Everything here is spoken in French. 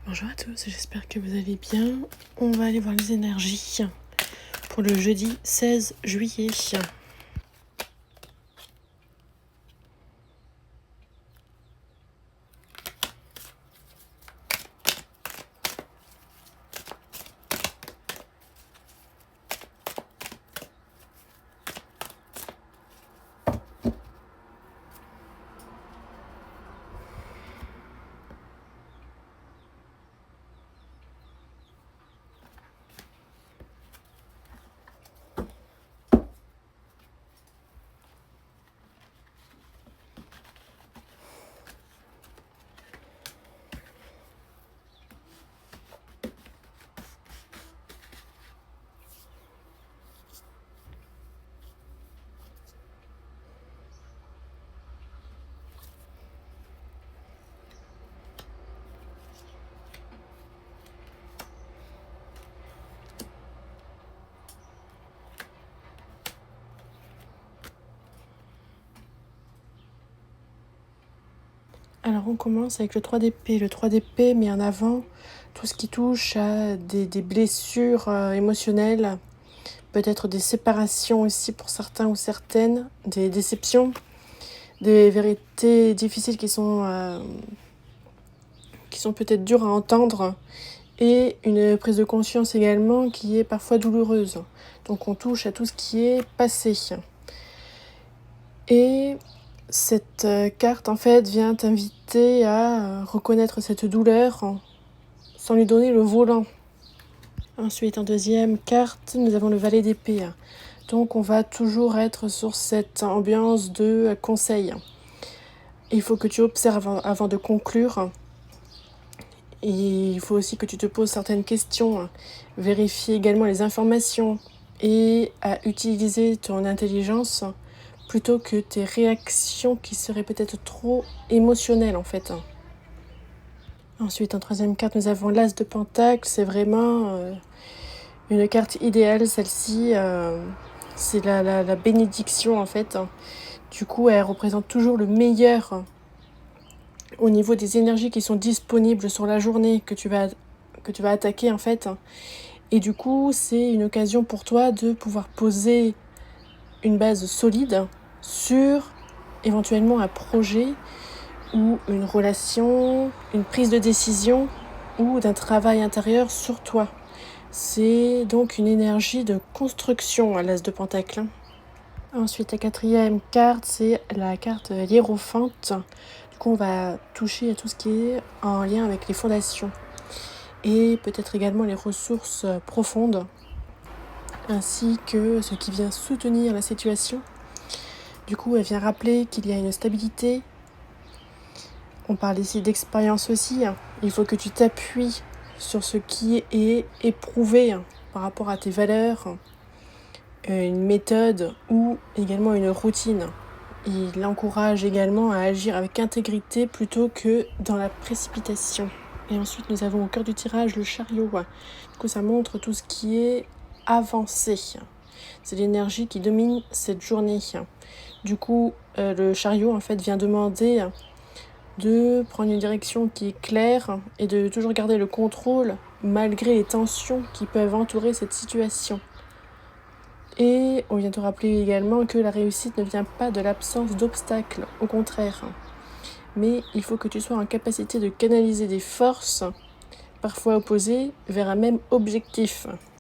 Bonjour à tous, j'espère que vous allez bien. On va aller voir les énergies pour le jeudi 16 juillet. Alors on commence avec le 3 d'épée. Le 3 d'épée met en avant tout ce qui touche à des blessures émotionnelles, peut-être des séparations aussi pour certains ou certaines, des déceptions, des vérités difficiles qui sont peut-être dures à entendre, et une prise de conscience également qui est parfois douloureuse. Donc on touche à tout ce qui est passé. Et cette carte en fait vient t'inviter à reconnaître cette douleur sans lui donner le volant. Ensuite, en deuxième carte, nous avons le valet d'épée. Donc on va toujours être sur cette ambiance de conseil. Il faut que tu observes avant de conclure. Et il faut aussi que tu te poses certaines questions, vérifier également les informations et à utiliser ton intelligence plutôt que tes réactions qui seraient peut-être trop émotionnelles en fait. Ensuite, en troisième carte, nous avons l'As de Pentacle. C'est vraiment une carte idéale, celle-ci. C'est la bénédiction en fait. Du coup, elle représente toujours le meilleur au niveau des énergies qui sont disponibles sur la journée que tu vas attaquer en fait. Et du coup, c'est une occasion pour toi de pouvoir poser une base solide sur éventuellement un projet ou une relation, une prise de décision ou d'un travail intérieur sur toi. C'est donc une énergie de construction à l'As de Pentacle. Ensuite, la quatrième carte, c'est la carte hiérophante. Du coup, on va toucher à tout ce qui est en lien avec les fondations et peut-être également les ressources profondes, ainsi que ce qui vient soutenir la situation. Du coup, elle vient rappeler qu'il y a une stabilité. On parle ici d'expérience aussi. Il faut que tu t'appuies sur ce qui est éprouvé par rapport à tes valeurs, une méthode ou également une routine. Il encourage également à agir avec intégrité plutôt que dans la précipitation. Et ensuite, nous avons au cœur du tirage le chariot. Du coup, ça montre tout ce qui est avancé. C'est l'énergie qui domine cette journée. Du coup, le chariot en fait vient demander de prendre une direction qui est claire et de toujours garder le contrôle malgré les tensions qui peuvent entourer cette situation. Et on vient te rappeler également que la réussite ne vient pas de l'absence d'obstacles, au contraire. Mais il faut que tu sois en capacité de canaliser des forces, parfois opposées, vers un même objectif.